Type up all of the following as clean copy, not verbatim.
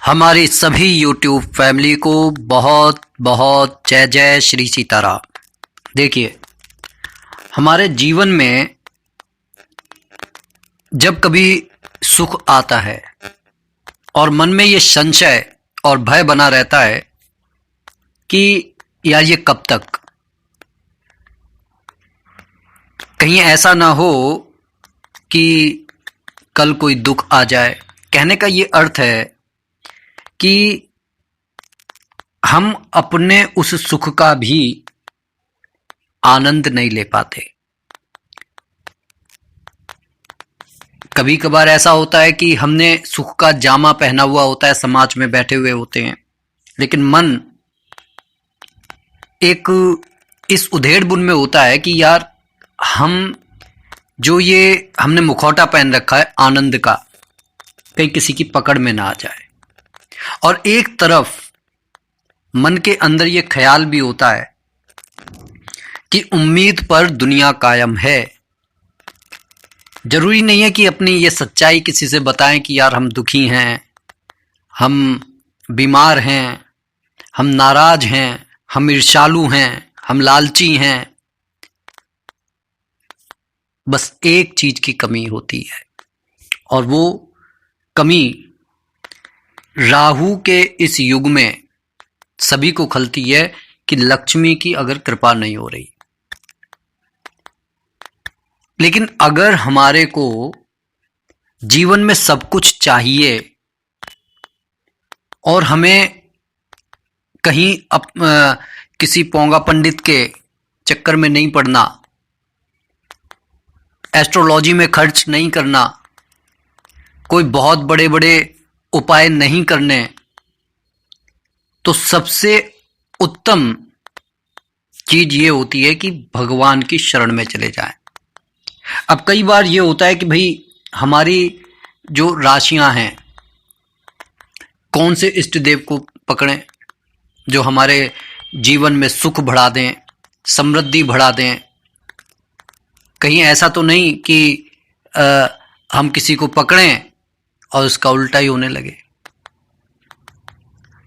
हमारी सभी YouTube family को बहुत बहुत जय जय श्री सीताराम। देखिए, हमारे जीवन में जब कभी सुख आता है और मन में ये संशय और भय बना रहता है कि यार ये कब तक, कहीं ऐसा ना हो कि कल कोई दुख आ जाए। कहने का ये अर्थ है कि हम अपने उस सुख का भी आनंद नहीं ले पाते। कभी कभार ऐसा होता है कि हमने सुख का जामा पहना हुआ होता है, समाज में बैठे हुए होते हैं, लेकिन मन एक इस उधेड़ बुन में होता है कि यार हम जो ये हमने मुखौटा पहन रखा है आनंद का, कहीं किसी की पकड़ में ना आ जाए। और एक तरफ मन के अंदर ये ख्याल भी होता है कि उम्मीद पर दुनिया कायम है। जरूरी नहीं है कि अपनी ये सच्चाई किसी से बताएं कि यार हम दुखी हैं, हम बीमार हैं, हम नाराज हैं, हम ईर्ष्यालु हैं, हम लालची हैं। बस एक चीज की कमी होती है, और वो कमी राहु के इस युग में सभी को खलती है कि लक्ष्मी की अगर कृपा नहीं हो रही। लेकिन अगर हमारे को जीवन में सब कुछ चाहिए और हमें कहीं किसी पोंगा पंडित के चक्कर में नहीं पड़ना, एस्ट्रोलॉजी में खर्च नहीं करना, कोई बहुत बड़े बड़े उपाय नहीं करने, तो सबसे उत्तम चीज ये होती है कि भगवान की शरण में चले जाएं। अब कई बार ये होता है कि भाई हमारी जो राशियां हैं, कौन से इष्ट देव को पकड़ें जो हमारे जीवन में सुख बढ़ा दें, समृद्धि बढ़ा दें। कहीं ऐसा तो नहीं कि हम किसी को पकड़ें और उसका उल्टा ही होने लगे।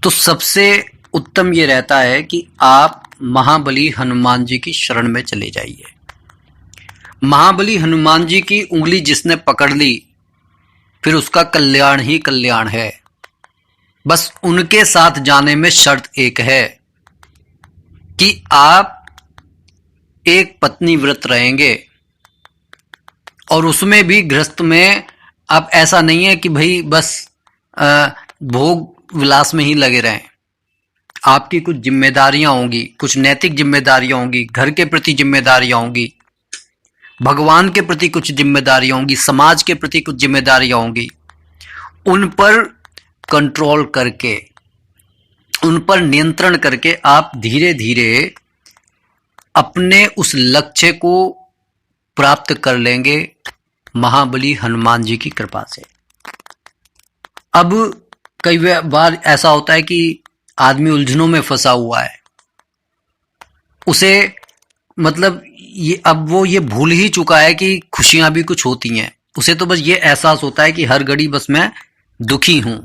तो सबसे उत्तम ये रहता है कि आप महाबली हनुमान जी की शरण में चले जाइए। महाबली हनुमान जी की उंगली जिसने पकड़ ली, फिर उसका कल्याण ही कल्याण है। बस उनके साथ जाने में शर्त एक है कि आप एक पत्नी व्रत रहेंगे, और उसमें भी गृहस्थ में आप ऐसा नहीं है कि भाई बस भोग विलास में ही लगे रहें। आपकी कुछ जिम्मेदारियां होंगी, कुछ नैतिक जिम्मेदारियां होंगी, घर के प्रति जिम्मेदारियां होंगी, भगवान के प्रति कुछ जिम्मेदारियां होंगी, समाज के प्रति कुछ जिम्मेदारियां होंगी। उन पर कंट्रोल करके, उन पर नियंत्रण करके आप धीरे धीरे अपने उस लक्ष्य को प्राप्त कर लेंगे महाबली हनुमान जी की कृपा से। अब कई बार ऐसा होता है कि आदमी उलझनों में फंसा हुआ है, उसे मतलब ये अब वो ये भूल ही चुका है कि खुशियां भी कुछ होती हैं। उसे तो बस ये एहसास होता है कि हर घड़ी बस मैं दुखी हूं।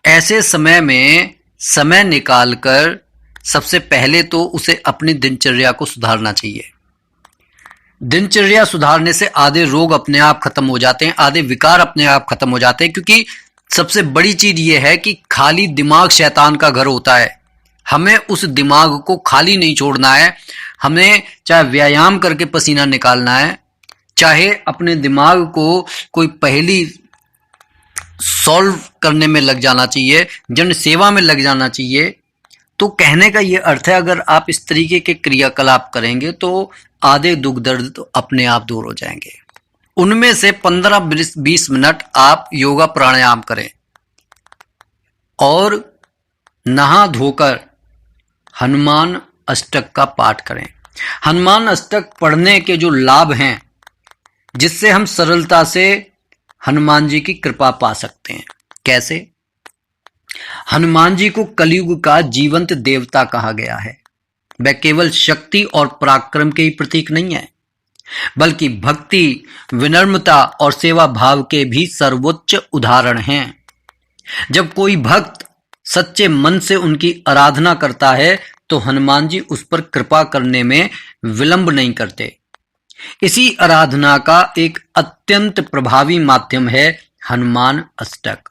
ऐसे समय में समय निकालकर सबसे पहले तो उसे अपनी दिनचर्या को सुधारना चाहिए। दिनचर्या सुधारने से आधे रोग अपने आप खत्म हो जाते हैं, आधे विकार अपने आप खत्म हो जाते हैं। क्योंकि सबसे बड़ी चीज यह है कि खाली दिमाग शैतान का घर होता है। हमें उस दिमाग को खाली नहीं छोड़ना है। हमें चाहे व्यायाम करके पसीना निकालना है, चाहे अपने दिमाग को कोई पहेली सॉल्व करने में लग जाना चाहिए, जन सेवा में लग जाना चाहिए। तो कहने का ये अर्थ है, अगर आप इस तरीके के क्रियाकलाप करेंगे तो आधे दुख दर्द तो अपने आप दूर हो जाएंगे। उनमें से 15-20 मिनट आप योगा प्राणायाम करें और नहा धोकर हनुमान अष्टक का पाठ करें। हनुमान अष्टक पढ़ने के जो लाभ हैं, जिससे हम सरलता से हनुमान जी की कृपा पा सकते हैं। कैसे? हनुमान जी को कलयुग का जीवंत देवता कहा गया है। वह केवल शक्ति और पराक्रम के ही प्रतीक नहीं है, बल्कि भक्ति, विनम्रता और सेवा भाव के भी सर्वोच्च उदाहरण हैं। जब कोई भक्त सच्चे मन से उनकी आराधना करता है तो हनुमान जी उस पर कृपा करने में विलंब नहीं करते। इसी आराधना का एक अत्यंत प्रभावी माध्यम है हनुमान अष्टक।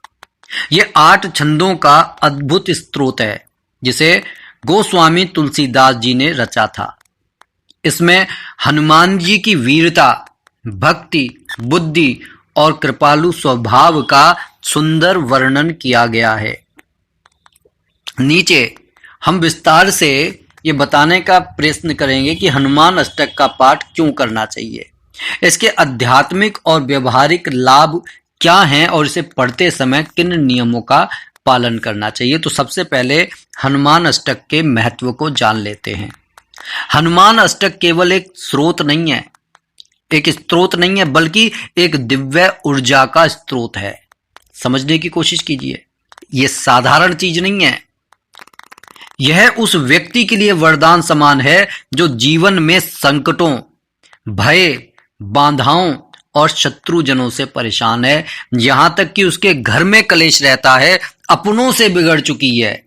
ये 8 छंदों का अद्भुत स्रोत है जिसे गोस्वामी तुलसीदास जी ने रचा था। इसमें हनुमान जी की वीरता, भक्ति, बुद्धि और कृपालु स्वभाव का सुंदर वर्णन किया गया है। नीचे हम विस्तार से ये बताने का प्रयत्न करेंगे कि हनुमान अष्टक का पाठ क्यों करना चाहिए, इसके आध्यात्मिक और व्यवहारिक लाभ क्या हैं और इसे पढ़ते समय किन नियमों का पालन करना चाहिए। तो सबसे पहले हनुमान अष्टक के महत्व को जान लेते हैं। हनुमान अष्टक केवल एक स्रोत नहीं है, बल्कि एक दिव्य ऊर्जा का स्रोत है। समझने की कोशिश कीजिए, यह साधारण चीज नहीं है। यह उस व्यक्ति के लिए वरदान समान है जो जीवन में संकटों, भय, बाधाओं और शत्रुजनों से परेशान है, यहां तक कि उसके घर में कलेश रहता है, अपनों से बिगड़ चुकी है।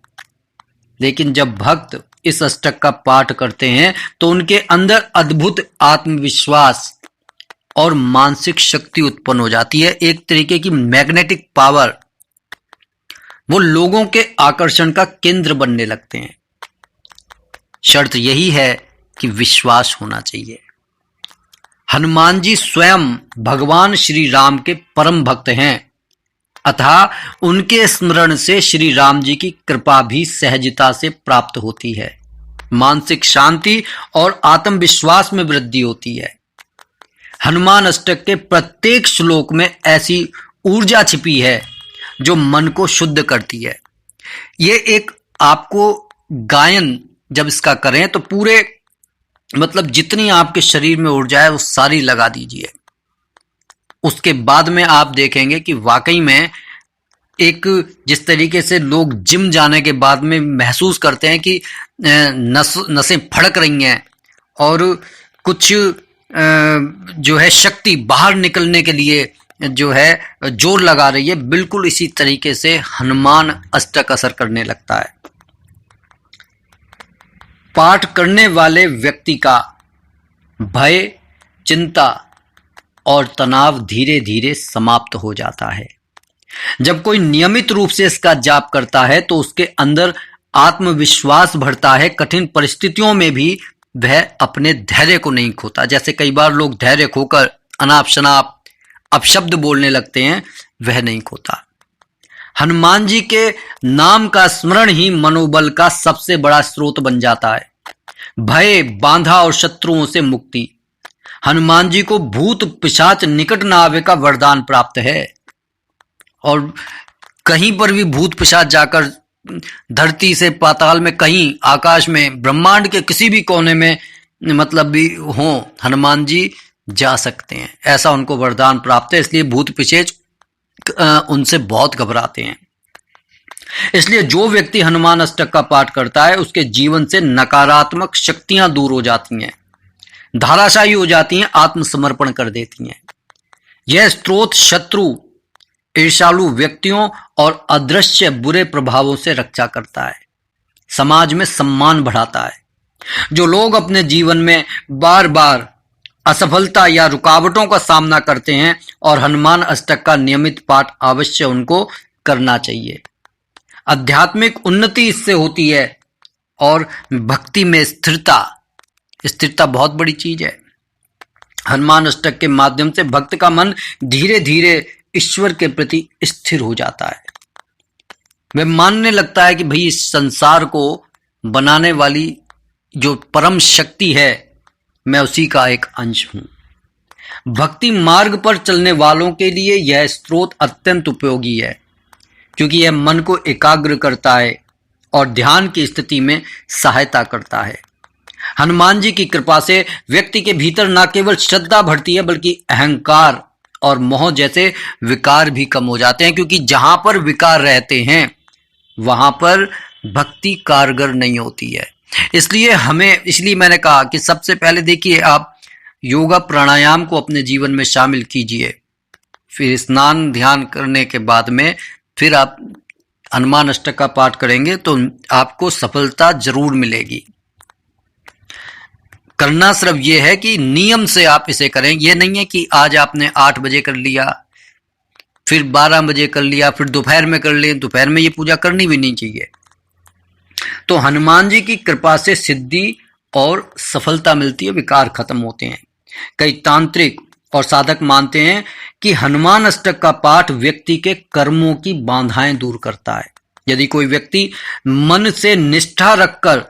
लेकिन जब भक्त इस अष्टक का पाठ करते हैं तो उनके अंदर अद्भुत आत्मविश्वास और मानसिक शक्ति उत्पन्न हो जाती है, एक तरीके की मैग्नेटिक पावर। वो लोगों के आकर्षण का केंद्र बनने लगते हैं। शर्त यही है कि विश्वास होना चाहिए। हनुमान जी स्वयं भगवान श्री राम के परम भक्त हैं, अतः उनके स्मरण से श्री राम जी की कृपा भी सहजता से प्राप्त होती है। मानसिक शांति और आत्मविश्वास में वृद्धि होती है। हनुमान अष्टक के प्रत्येक श्लोक में ऐसी ऊर्जा छिपी है जो मन को शुद्ध करती है। ये एक आपको गायन जब इसका करें तो पूरे जितनी आपके शरीर में ऊर्जा है वो सारी लगा दीजिए। उसके बाद में आप देखेंगे कि वाकई में एक जिस तरीके से लोग जिम जाने के बाद में महसूस करते हैं कि नसें फड़क रही हैं और कुछ जो है शक्ति बाहर निकलने के लिए जो है जोर लगा रही है, बिल्कुल इसी तरीके से हनुमान अष्टक असर करने लगता है। पाठ करने वाले व्यक्ति का भय, चिंता और तनाव धीरे धीरे समाप्त हो जाता है। जब कोई नियमित रूप से इसका जाप करता है तो उसके अंदर आत्मविश्वास बढ़ता है। कठिन परिस्थितियों में भी वह अपने धैर्य को नहीं खोता। जैसे कई बार लोग धैर्य खोकर अनाप शनाप अपशब्द बोलने लगते हैं, वह नहीं खोता। हनुमान जी के नाम का स्मरण ही मनोबल का सबसे बड़ा स्रोत बन जाता है। भय, बाधा और शत्रुओं से मुक्ति। हनुमान जी को भूत पिशाच निकट न आवे का वरदान प्राप्त है और कहीं पर भी भूत पिशाच जाकर धरती से पाताल में, कहीं आकाश में, ब्रह्मांड के किसी भी कोने में भी हो, हनुमान जी जा सकते हैं। ऐसा उनको वरदान प्राप्त है। इसलिए भूत पिशाच उनसे बहुत घबराते हैं। इसलिए जो व्यक्ति हनुमान अष्टक का पाठ करता है उसके जीवन से नकारात्मक शक्तियां दूर हो जाती हैं, धाराशायी हो जाती हैं, आत्मसमर्पण कर देती हैं। यह स्रोत शत्रु, ईर्ष्यालु व्यक्तियों और अदृश्य बुरे प्रभावों से रक्षा करता है, समाज में सम्मान बढ़ाता है। जो लोग अपने जीवन में बार बार असफलता या रुकावटों का सामना करते हैं और हनुमान अष्टक का नियमित पाठ अवश्य उनको करना चाहिए। आध्यात्मिक उन्नति इससे होती है और भक्ति में स्थिरता बहुत बड़ी चीज है। हनुमान अष्टक के माध्यम से भक्त का मन धीरे धीरे ईश्वर के प्रति स्थिर हो जाता है। वह मानने लगता है कि भाई इस संसार को बनाने वाली जो परम शक्ति है, मैं उसी का एक अंश हूं। भक्ति मार्ग पर चलने वालों के लिए यह स्रोत अत्यंत उपयोगी है, क्योंकि यह मन को एकाग्र करता है और ध्यान की स्थिति में सहायता करता है। हनुमान जी की कृपा से व्यक्ति के भीतर न केवल श्रद्धा बढ़ती है, बल्कि अहंकार और मोह जैसे विकार भी कम हो जाते हैं, क्योंकि जहां पर विकार रहते हैं वहां पर भक्ति कारगर नहीं होती है। इसलिए मैंने कहा कि सबसे पहले देखिए, आप योगा प्राणायाम को अपने जीवन में शामिल कीजिए। फिर स्नान ध्यान करने के बाद में फिर आप हनुमान अष्टक का पाठ करेंगे तो आपको सफलता जरूर मिलेगी। करना सिर्फ ये है कि नियम से आप इसे करें। ये नहीं है कि आज आपने 8 बजे कर लिया, फिर 12 बजे कर लिया, फिर दोपहर में कर लिया। दोपहर में ये पूजा करनी भी नहीं चाहिए। तो हनुमान जी की कृपा से सिद्धि और सफलता मिलती है, विकार खत्म होते हैं। कई तांत्रिक और साधक मानते हैं कि हनुमान अष्टक का पाठ व्यक्ति के कर्मों की बाधाएं दूर करता है। यदि कोई व्यक्ति मन से निष्ठा रखकर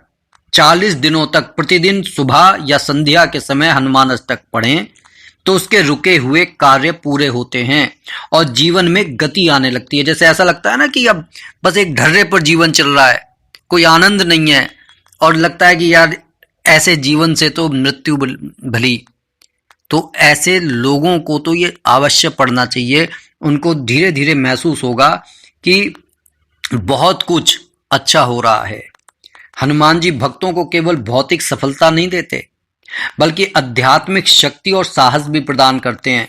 40 दिनों तक प्रतिदिन सुबह या संध्या के समय हनुमान अष्टक पढ़ें तो उसके रुके हुए कार्य पूरे होते हैं और जीवन में गति आने लगती है। जैसे ऐसा लगता है ना कि अब बस एक ढर्रे पर जीवन चल रहा है, कोई आनंद नहीं है और लगता है कि यार ऐसे जीवन से तो मृत्यु भली। तो ऐसे लोगों को तो ये अवश्य पढ़ना चाहिए। उनको धीरे धीरे महसूस होगा कि बहुत कुछ अच्छा हो रहा है। हनुमान जी भक्तों को केवल भौतिक सफलता नहीं देते बल्कि आध्यात्मिक शक्ति और साहस भी प्रदान करते हैं।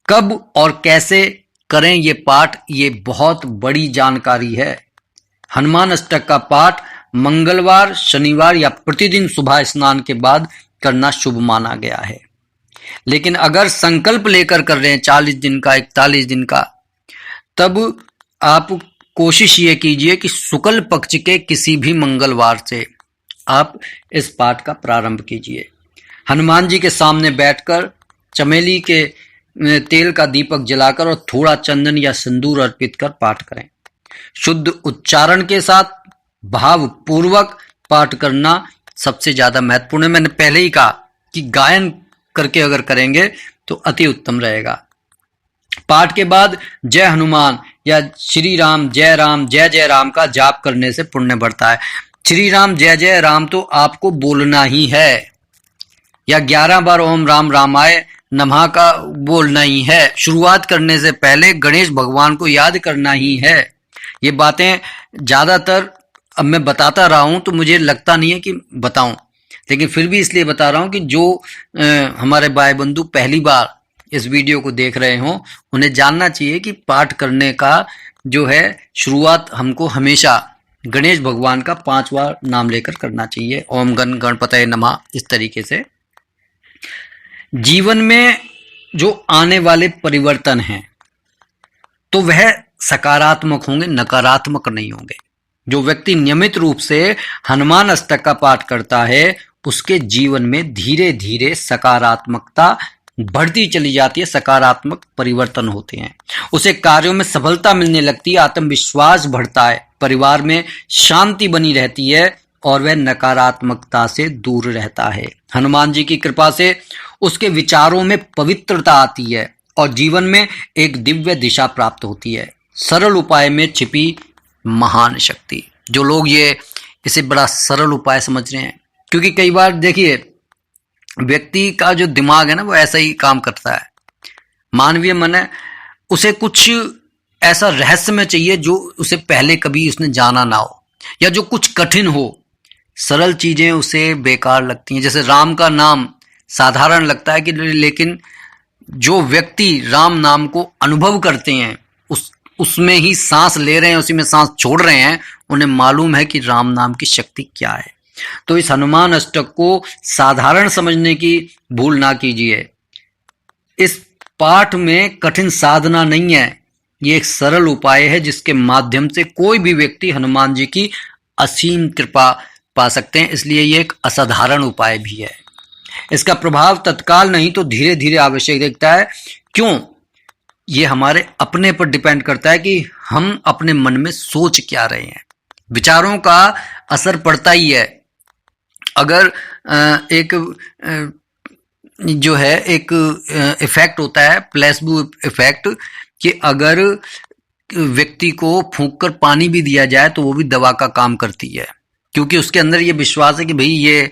कब और कैसे करें ये पाठ, ये बहुत बड़ी जानकारी है। हनुमान अष्टक का पाठ मंगलवार, शनिवार या प्रतिदिन सुबह स्नान के बाद करना शुभ माना गया है। लेकिन अगर संकल्प लेकर कर रहे हैं 40 दिन का, 41 दिन का, तब आप कोशिश ये कीजिए कि शुक्ल पक्ष के किसी भी मंगलवार से आप इस पाठ का प्रारंभ कीजिए। हनुमान जी के सामने बैठकर चमेली के तेल का दीपक जलाकर और थोड़ा चंदन या सिंदूर अर्पित कर पाठ करें। शुद्ध उच्चारण के साथ भाव पूर्वक पाठ करना सबसे ज्यादा महत्वपूर्ण है। मैंने पहले ही कहा कि गायन करके अगर करेंगे तो अति उत्तम रहेगा। पाठ के बाद जय हनुमान या श्री राम जय जय राम का जाप करने से पुण्य बढ़ता है। श्री राम जय राम तो आपको बोलना ही है, या 11 बार ओम राम रामाय नमः का बोलना ही है। शुरुआत करने से पहले गणेश भगवान को याद करना ही है। ये बातें ज्यादातर अब मैं बताता रहा हूं तो मुझे लगता नहीं है कि बताऊं, लेकिन फिर भी इसलिए बता रहा हूं कि जो हमारे भाई बंधु पहली बार इस वीडियो को देख रहे हों उन्हें जानना चाहिए कि पाठ करने का जो है शुरुआत हमको हमेशा गणेश भगवान का 5 बार नाम लेकर करना चाहिए। ओम गणपतये नमः। इस तरीके से जीवन में जो आने वाले परिवर्तन हैं तो वह सकारात्मक होंगे, नकारात्मक नहीं होंगे। जो व्यक्ति नियमित रूप से हनुमान अष्टक का पाठ करता है उसके जीवन में धीरे धीरे सकारात्मकता बढ़ती चली जाती है, सकारात्मक परिवर्तन होते हैं। उसे कार्यों में सफलता मिलने लगती है, आत्मविश्वास बढ़ता है, परिवार में शांति बनी रहती है और वह नकारात्मकता से दूर रहता है। हनुमान जी की कृपा से उसके विचारों में पवित्रता आती है और जीवन में एक दिव्य दिशा प्राप्त होती है। सरल उपाय में छिपी महान शक्ति। जो लोग ये इसे बड़ा सरल उपाय समझ रहे हैं, क्योंकि कई बार देखिए व्यक्ति का जो दिमाग है ना वो ऐसा ही काम करता है। मानवीय मन है, उसे कुछ ऐसा रहस्यमय चाहिए जो उसे पहले कभी उसने जाना ना हो, या जो कुछ कठिन हो। सरल चीजें उसे बेकार लगती हैं। जैसे राम का नाम साधारण लगता है कि, लेकिन जो व्यक्ति राम नाम को अनुभव करते हैं, उसमें ही सांस ले रहे हैं, उसी में सांस छोड़ रहे हैं, उन्हें मालूम है कि राम नाम की शक्ति क्या है। तो इस हनुमान अष्टक को साधारण समझने की भूल ना कीजिए। इस पाठ में कठिन साधना नहीं है, ये एक सरल उपाय है जिसके माध्यम से कोई भी व्यक्ति हनुमान जी की असीम कृपा पा सकते हैं। इसलिए ये एक असाधारण उपाय भी है। इसका प्रभाव तत्काल नहीं तो धीरे धीरे आवश्यक दिखता है। क्यों? ये हमारे अपने पर डिपेंड करता है कि हम अपने मन में सोच क्या रहे हैं। विचारों का असर पड़ता ही है। अगर एक जो है एक इफेक्ट होता है प्लेसबो इफेक्ट, कि अगर व्यक्ति को फूंक कर पानी भी दिया जाए तो वो भी दवा का काम करती है, क्योंकि उसके अंदर ये विश्वास है कि भाई ये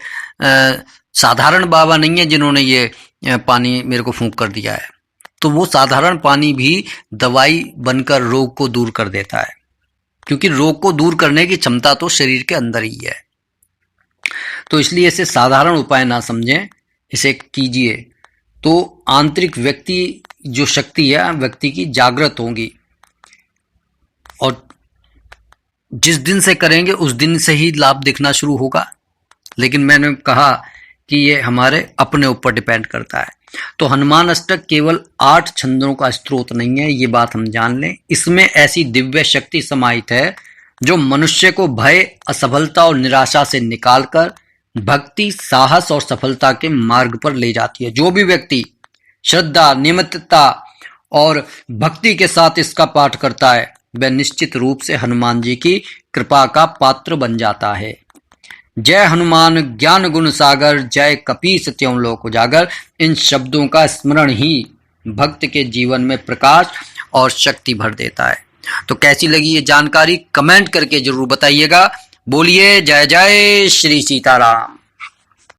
साधारण बाबा नहीं है जिन्होंने ये पानी मेरे को फूंक कर दिया है। तो वो साधारण पानी भी दवाई बनकर रोग को दूर कर देता है, क्योंकि रोग को दूर करने की क्षमता तो शरीर के अंदर ही है। तो इसलिए इसे साधारण उपाय ना समझें, इसे कीजिए तो आंतरिक व्यक्ति जो शक्ति है व्यक्ति की जागृत होगी और जिस दिन से करेंगे उस दिन से ही लाभ दिखना शुरू होगा। लेकिन मैंने कहा कि ये हमारे अपने ऊपर डिपेंड करता है। तो हनुमान अष्टक केवल 8 छंदों का स्रोत नहीं है, ये बात हम जान लें। इसमें ऐसी दिव्य शक्ति समाहित है जो मनुष्य को भय, असफलता और निराशा से निकालकर भक्ति, साहस और सफलता के मार्ग पर ले जाती है। जो भी व्यक्ति श्रद्धा, नियमितता और भक्ति के साथ इसका पाठ करता है वह निश्चित रूप से हनुमान जी की कृपा का पात्र बन जाता है। जय हनुमान ज्ञान गुण सागर, जय कपीस त्यों लोक उजागर। इन शब्दों का स्मरण ही भक्त के जीवन में प्रकाश और शक्ति भर देता है। तो कैसी लगी ये जानकारी कमेंट करके जरूर बताइएगा। बोलिए जय जय श्री सीताराम।